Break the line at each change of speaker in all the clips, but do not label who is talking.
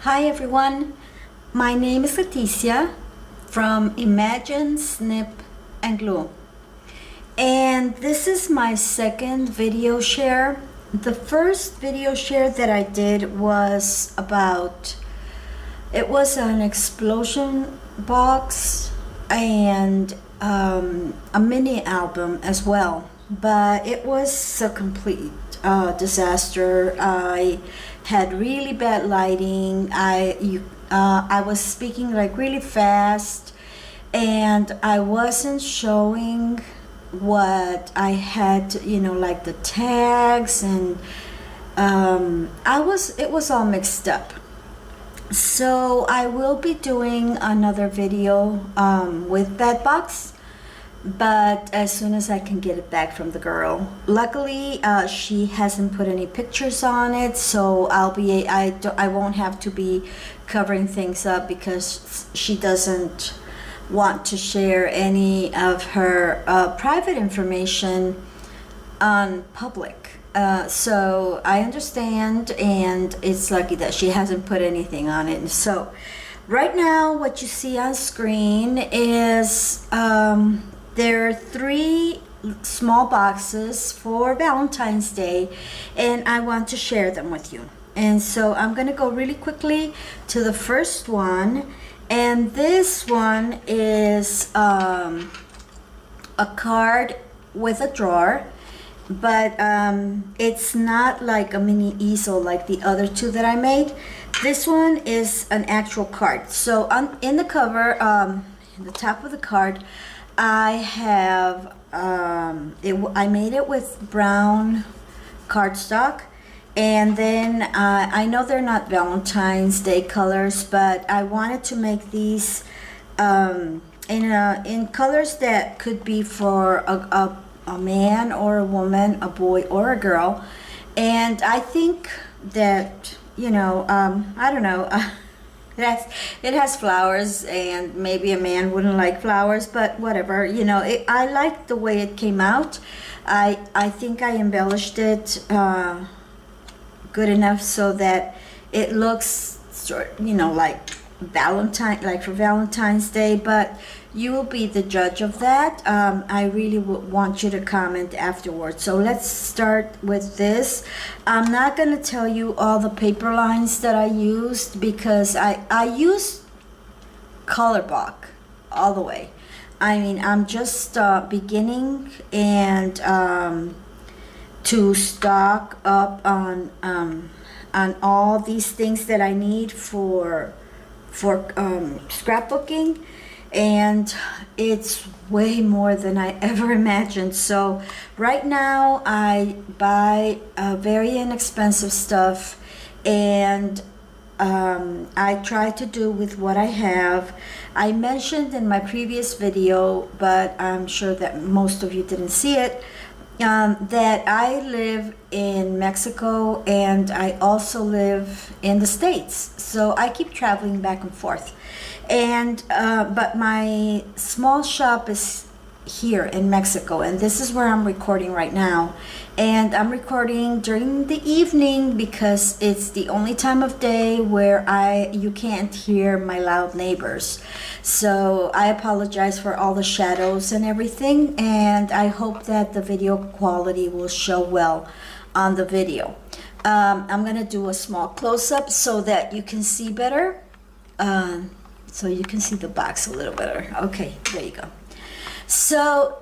Hi everyone, my name is Leticia from Imagine, Snip and Glue, and this is my second video share. The first video share that I did was about, it was an explosion box and a mini album as well, but it was a complete disaster. I had really bad lighting. I was speaking like really fast, and I wasn't showing what I had, like the tags, and it was all mixed up. So I will be doing another video with that box, but as soon as I can get it back from the girl. Luckily, she hasn't put any pictures on it, so I won't have to be covering things up because she doesn't want to share any of her private information on public. So I understand, and it's lucky that she hasn't put anything on it. So right now what you see on screen is there are 3 small boxes for Valentine's Day, and I want to share them with you. And so I'm going to go really quickly to the first one, and this one is a card with a drawer, but it's not like a mini easel like the other 2 that I made. This one is an actual card. So in the cover, in the top of the card, I have I made it with brown cardstock, and then I know they're not Valentine's Day colors, but I wanted to make these in colors that could be for a man or a woman, a boy or a girl. And I think that, I don't know, it has flowers, and maybe a man wouldn't like flowers, but whatever, I like the way it came out. I think I embellished it good enough so that it looks like for Valentine's Day, but you will be the judge of that. I really want you to comment afterwards. So let's start with this. I'm not going to tell you all the paper lines that I used, because I used color block all the way. I mean, I'm just beginning and to stock up on all these things that I need for scrapbooking, and it's way more than I ever imagined. So right now I buy very inexpensive stuff, and I try to do with what I have. I mentioned in my previous video, but I'm sure that most of you didn't see it, that I live in Mexico and I also live in the States, so I keep traveling back and forth. And but my small shop is here in Mexico, and this is where I'm recording right now. And I'm recording during the evening because it's the only time of day where you can't hear my loud neighbors. So I apologize for all the shadows and everything, and I hope that the video quality will show well on the video. I'm gonna do a small close-up so that you can see better, so you can see the box a little better. Okay, there you go. So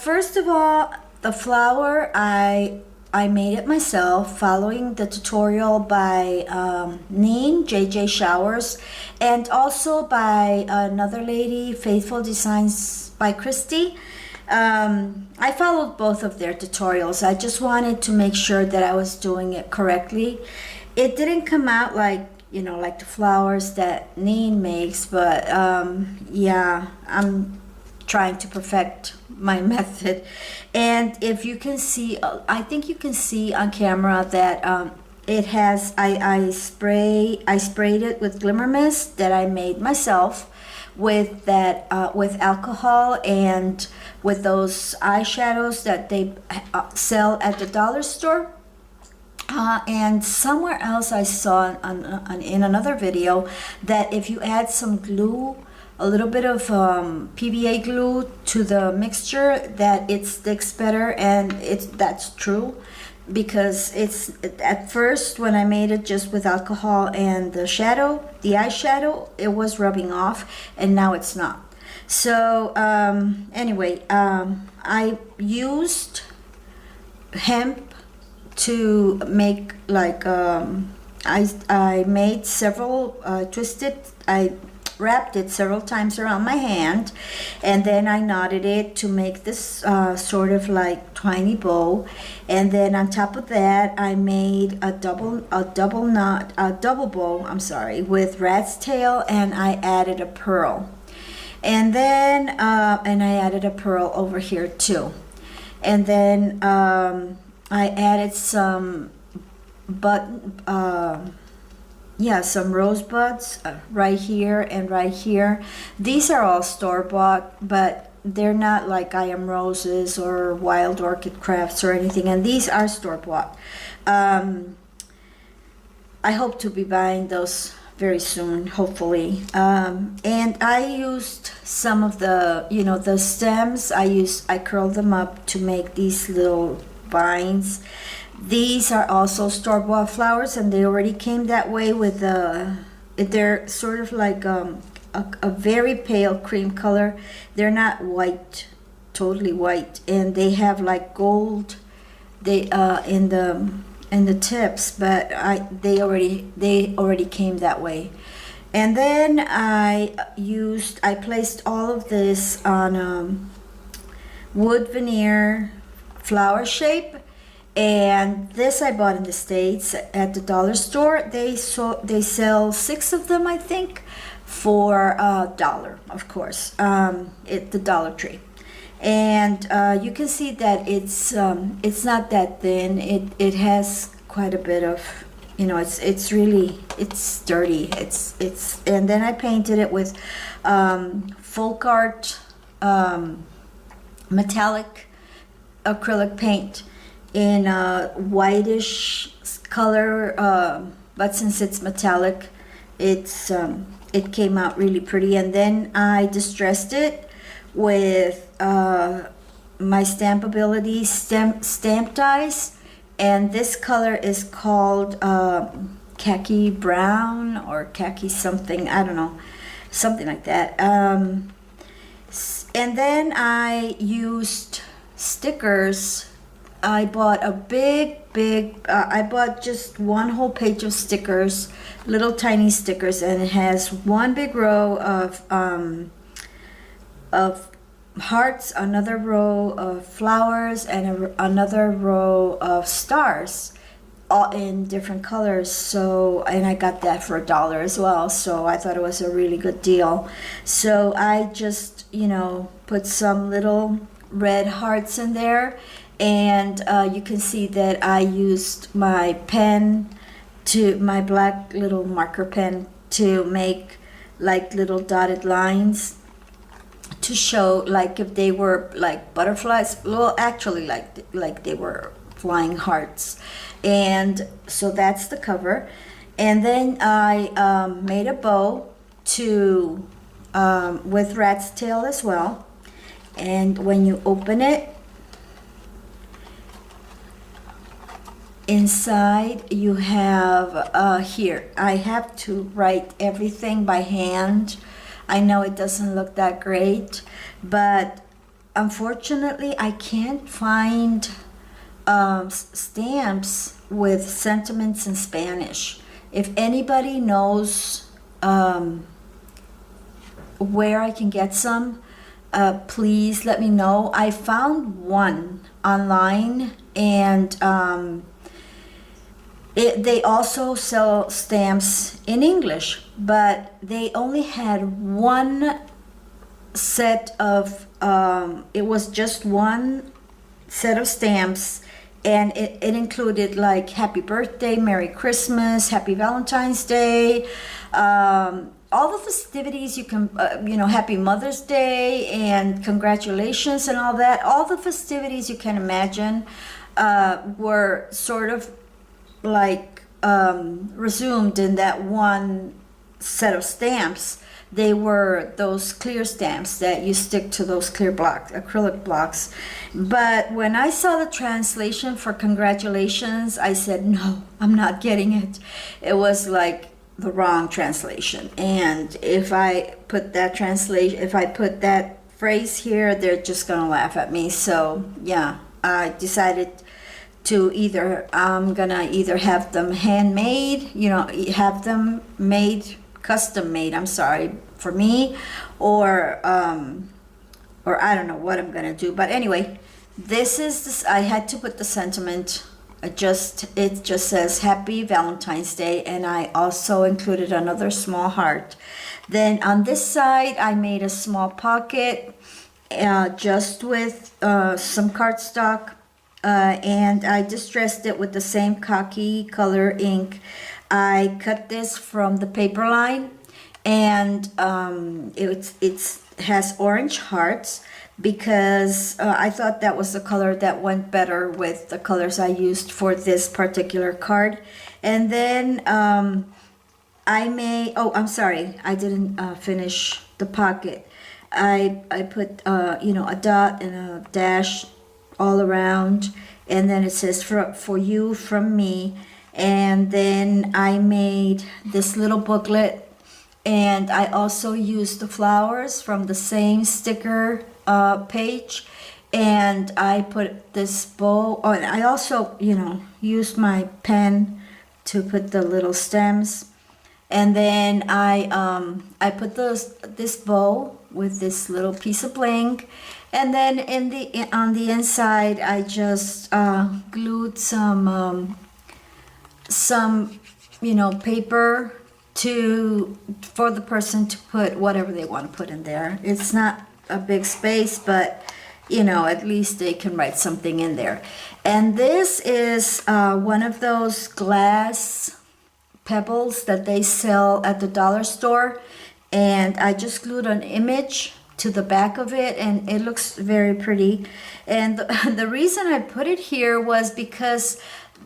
first of all, the flower, I made it myself following the tutorial by Neen JJ Showers, and also by another lady, Faithful Designs by Christy. I followed both of their tutorials. I just wanted to make sure that I was doing it correctly. It didn't come out like like the flowers that Neen makes, but yeah, I'm trying to perfect my method. And if you can see, I think you can see on camera that it has, I sprayed it with glimmer mist that I made myself with that with alcohol, and with those eyeshadows that they sell at the dollar store. And somewhere else I saw in another video that if you add some glue, a little bit of PVA glue to the mixture, that it sticks better, and that's true, because it's at first when I made it just with alcohol and the eyeshadow, it was rubbing off, and now it's not. So anyway, I used hemp to make like I made several I wrapped it several times around my hand, and then I knotted it to make this sort of like tiny bow, and then on top of that I made a double bow, I'm sorry, with rat's tail, and I added a pearl, and then and I added a pearl over here too, and then I added some some rosebuds right here and right here. These are all store-bought, but they're not like I Am Roses or Wild Orchid Crafts or anything, and these are store-bought. I hope to be buying those very soon, hopefully. And I used some of the, the stems. I curled them up to make these little vines. These are also store-bought flowers, and they already came that way with they're sort of like a very pale cream color. They're not white, totally white, and they have like gold in the tips, but they already came that way. And then I placed all of this on wood veneer flower shape. And this I bought in the States at the dollar store. They sell 6 of them, I think, for $1, of course, at the Dollar Tree. And you can see that it's not that thin. It has quite a bit of, it's sturdy. And then I painted it with folk art metallic acrylic paint in a whitish color, but since it's metallic, it came out really pretty. And then I distressed it with my Stampability stamp dies, and this color is called khaki brown or khaki something, I don't know, something like that. And then I used stickers. I bought a big, I bought just one whole page of stickers, little tiny stickers, and it has one big row of hearts, another row of flowers, and another row of stars, all in different colors. So, and I got that for $1 as well, so I thought it was a really good deal. So I just, put some little red hearts in there. And you can see that I used my my black little marker pen to make like little dotted lines to show like if they were like butterflies. Well, actually like they were flying hearts. And so that's the cover. And then I made a bow with rat's tail as well. And when you open it, inside you have here, I have to write everything by hand. I know it doesn't look that great, but unfortunately I can't find stamps with sentiments in Spanish. If anybody knows where I can get some, please let me know. I found one online, and they also sell stamps in English, but they only had one set of, it was just one set of stamps, and it included like Happy Birthday, Merry Christmas, Happy Valentine's Day, all the festivities you can, Happy Mother's Day and congratulations and all that. All the festivities you can imagine were sort of like resumed in that one set of stamps. They were those clear stamps that you stick to those clear blocks, acrylic blocks. But when I saw the translation for congratulations, I said, no, I'm not getting it. It was like the wrong translation. And if I put that phrase here, they're just gonna laugh at me. So yeah, I decided to I'm gonna either have them handmade, have them made, custom made, I'm sorry, for me, or I don't know what I'm gonna do. But anyway, I had to put the sentiment. It just says Happy Valentine's Day, and I also included another small heart. Then on this side, I made a small pocket, just with some cardstock, and I distressed it with the same khaki color ink. I cut this from the paper line, and it has orange hearts because I thought that was the color that went better with the colors I used for this particular card. And then I'm sorry, I didn't finish the pocket. I put a dot and a dash all around, and then it says for you from me. And then I made this little booklet, and I also used the flowers from the same sticker page, and I put this bow. Oh, and I also used my pen to put the little stems. And then I put this bow with this little piece of bling, and then on the inside I just glued some paper for the person to put whatever they want to put in there. It's not a big space, but at least they can write something in there. And this is one of those glass pebbles that they sell at the dollar store, and I just glued an image to the back of it, and it looks very pretty. And the reason I put it here was because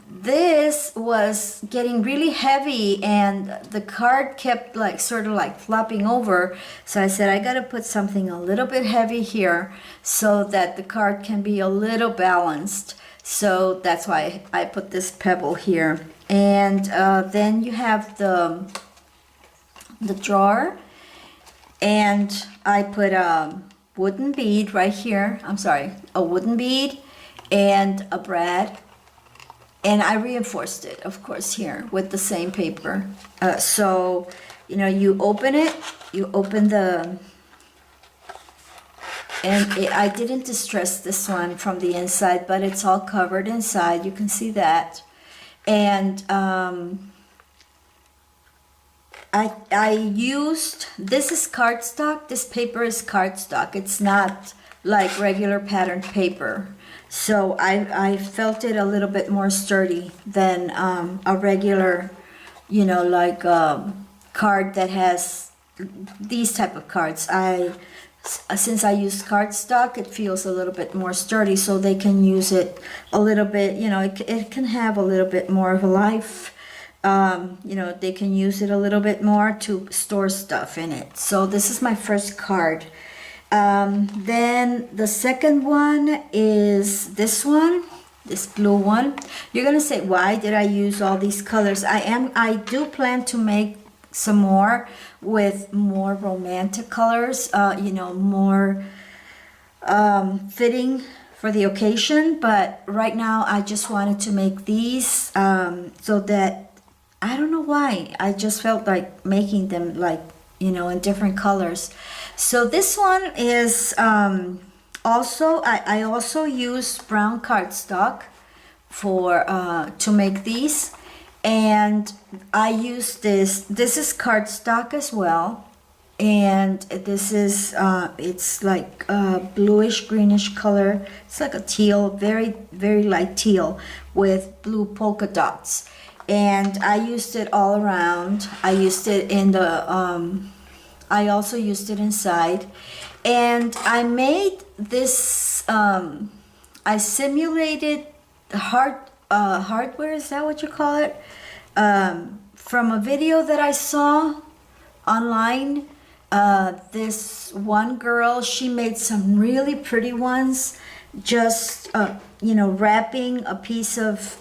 this was getting really heavy, and the card kept sort of flopping over. So I said, I gotta put something a little bit heavy here so that the card can be a little balanced. So that's why I put this pebble here. And then you have the drawer, and I put a wooden bead right here. I'm sorry, a wooden bead and a brad. And I reinforced it, of course, here with the same paper. So, you open it, I didn't distress this one from the inside, but it's all covered inside. You can see that. And I used, this is cardstock. This paper is cardstock. It's not like regular patterned paper. So I felt it a little bit more sturdy than a regular, card that has these type of cards. Since I use cardstock, it feels a little bit more sturdy, so they can use it a little bit, it can have a little bit more of a life. They can use it a little bit more to store stuff in it. So this is my first card. Then the second one is this one, this blue one. You're gonna say, why did I use all these colors? I do plan to make some more with more romantic colors, more fitting for the occasion. But right now I just wanted to make these so that, I don't know why, I just felt like making them in different colors. So this one is also, I also used brown cardstock to make these, and I use this is cardstock as well, and this is it's like a bluish greenish color. It's like a teal, very very light teal with blue polka dots, and I used it all around. I used it in the I also used it inside, and I made this, I simulated hardware, is that what you call it? From a video that I saw online, this one girl, she made some really pretty ones, just wrapping a piece of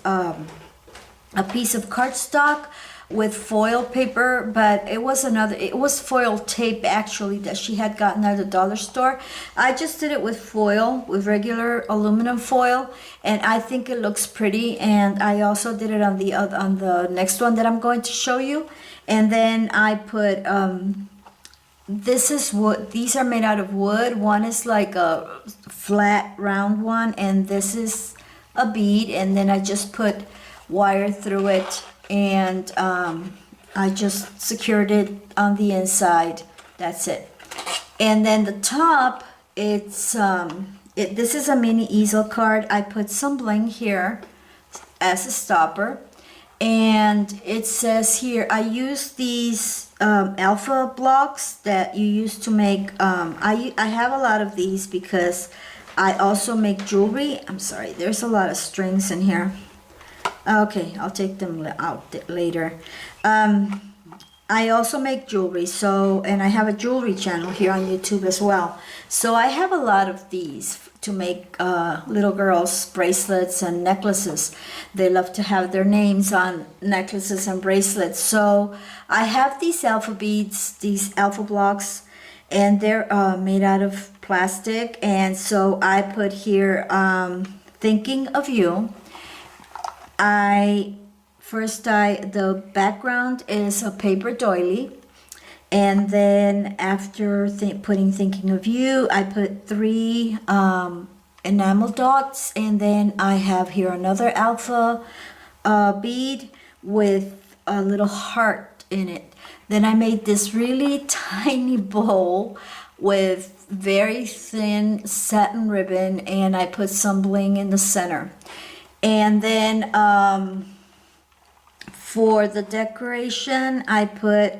cardstock with foil paper, but it was foil tape actually that she had gotten at the dollar store. I just did it with foil, with regular aluminum foil, and I think it looks pretty. And I also did it on the next one that I'm going to show you. And then I put this is wood. These are made out of wood. One is like a flat round one, and this is a bead, and then I just put wire through it, and I just secured it on the inside. That's it. And then the top, it's this is a mini easel card. I put some bling here as a stopper, and it says here, I use these alpha blocks that you use to make I have a lot of these because I also make jewelry. I'm sorry, there's a lot of strings in here. Okay, I'll take them out later. I also make jewelry, and I have a jewelry channel here on YouTube as well. So I have a lot of these to make little girls bracelets and necklaces. They love to have their names on necklaces and bracelets. So I have these alpha beads, these alpha blocks, and they're made out of plastic. And so I put here, thinking of you. The background is a paper doily, and then after putting thinking of you, I put 3 enamel dots, and then I have here another alpha bead with a little heart in it. Then I made this really tiny bowl with very thin satin ribbon, and I put some bling in the center. And then for the decoration, I put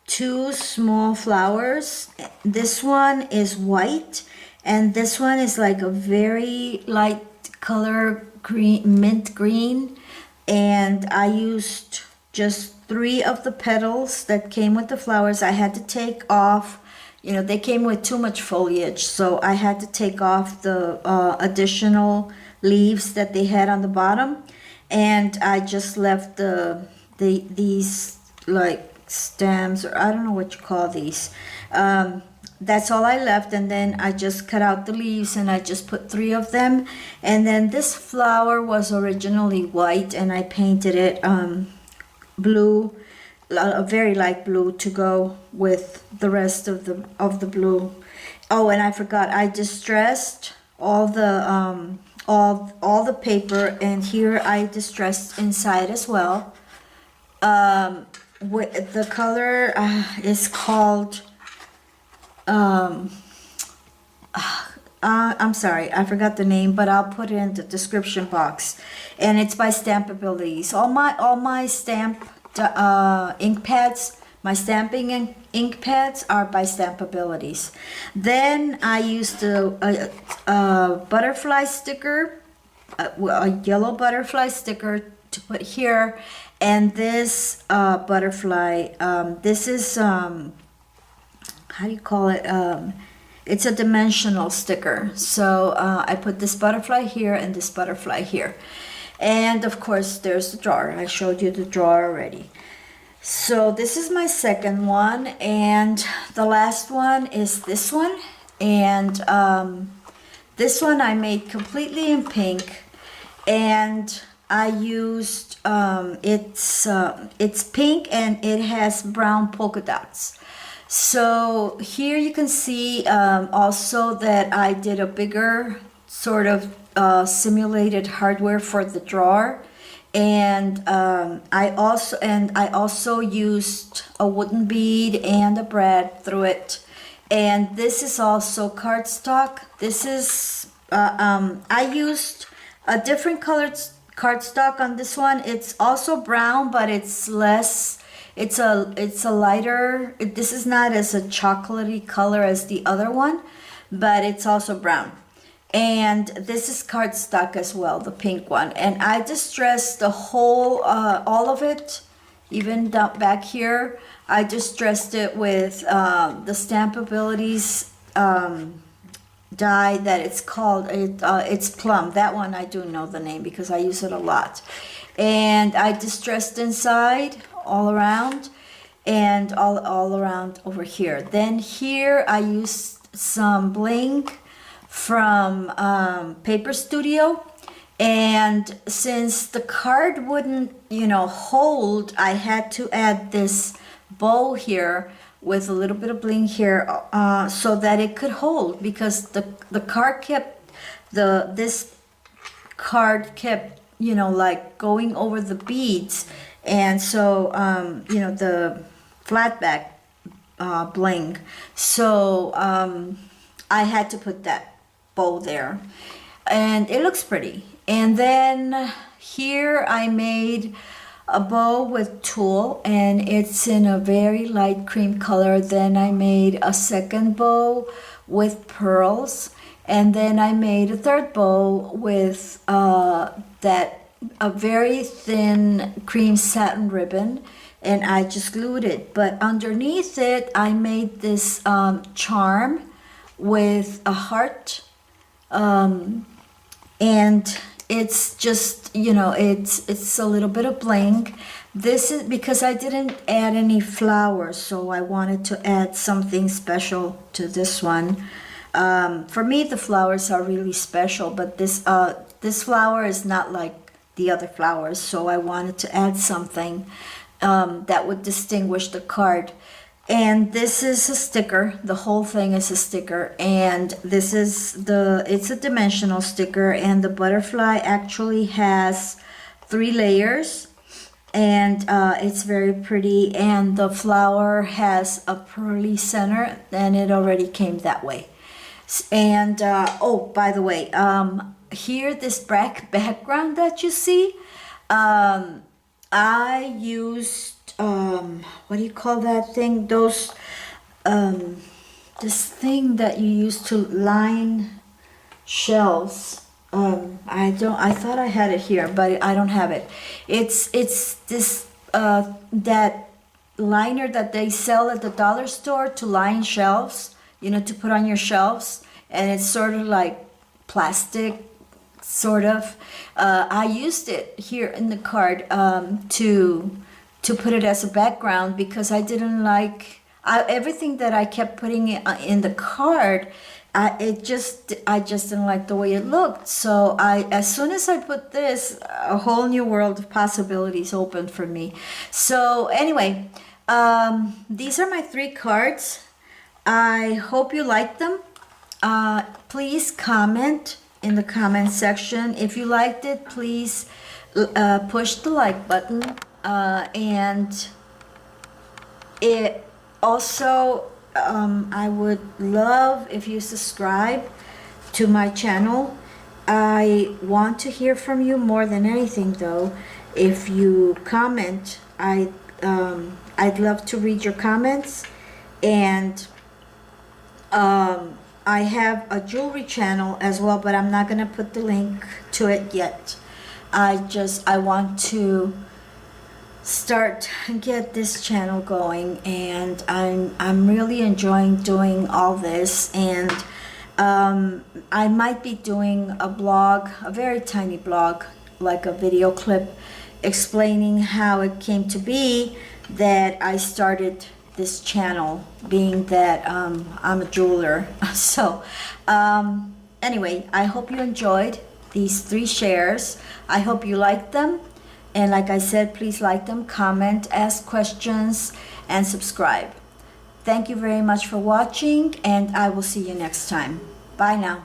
2 small flowers. This one is white, and this one is like a very light color, green, mint green. And I used just 3 of the petals that came with the flowers. I had to take off, they came with too much foliage, so I had to take off the additional leaves that they had on the bottom, and I just left these like stems, or I don't know what you call these. That's all I left, and then I just cut out the leaves, and I just put 3 of them. And then this flower was originally white, and I painted it blue, a very light blue, to go with the rest of the blue. Oh, and I forgot, I distressed all the paper, and here I distressed inside as well. With the color is called I'm sorry, I forgot the name, but I'll put it in the description box. And it's by Stampabilities. All my stamp ink pads, my stamping ink pads are by Stampabilities. Then I used a butterfly sticker, a yellow butterfly sticker to put here. And this butterfly, this is, how do you call it? It's a dimensional sticker. So I put this butterfly here and this butterfly here. And of course there's the drawer. I showed you the drawer already. So this is my second one, and the last one is this one. And this one I made completely in pink, and I used it's pink and it has brown polka dots. So here you can see also that I did a bigger sort of simulated hardware for the drawer, and I also used a wooden bead and a brad through it. And this is also cardstock. This is I used a different colored cardstock on this one. It's also brown, but it's less. It's a lighter. This is not as a chocolatey color as the other one, but it's also brown. And this is cardstock as well, the pink one. And I distressed the whole, all of it, even down back here. I distressed it with the Stampabilities die that it's called, it's Plum. That one I do know the name because I use it a lot. And I distressed inside, all around, and all around over here. Then here I used some bling from Paper Studio, and since the card wouldn't, you know, hold, I had to add this bow here with a little bit of bling here so that it could hold, because the card kept, this card kept, you know, like going over the beads, and so you know, the flat back bling, so I had to put that bow there, and it looks pretty. And then here I made a bow with tulle, and it's in a very light cream color. Then I made a second bow with pearls, and then I made a third bow with a very thin cream satin ribbon, and I just glued it. But underneath it I made this charm with a heart, and it's just, you know, it's a little bit of bling. This is because I didn't add any flowers, so I wanted to add something special to this one. For me, the flowers are really special, but this flower is not like the other flowers, so I wanted to add something that would distinguish the card. And this is a sticker. The whole thing is a sticker, and this is it's a dimensional sticker, and the butterfly actually has 3 layers, and it's very pretty, and the flower has a pearly center, and it already came that way. And oh, by the way, here, this black background that you see, I used what do you call that thing? Those this thing that you use to line shelves. I thought I had it here, but I don't have it. It's this that liner that they sell at the dollar store to line shelves, you know, to put on your shelves, and it's sort of like plastic, sort of. I used it here in the card to put it as a background, because I didn't like everything that I kept putting in the card. I just didn't like the way it looked. So as soon as I put this, a whole new world of possibilities opened for me. So anyway, these are my 3 cards. I hope you like them. Please comment in the comment section. If you liked it, please push the like button. And it also, I would love if you subscribe to my channel. I want to hear from you more than anything, though. If you comment, I'd love to read your comments. And I have a jewelry channel as well, but I'm not gonna put the link to it yet. I want to start and get this channel going, and I'm really enjoying doing all this. And I might be doing a blog, a very tiny blog, like a video clip explaining how it came to be that I started this channel, being that I'm a jeweler. So anyway, I hope you enjoyed these 3 shares. I hope you liked them. And like I said, please like them, comment, ask questions, and subscribe. Thank you very much for watching, and I will see you next time. Bye now.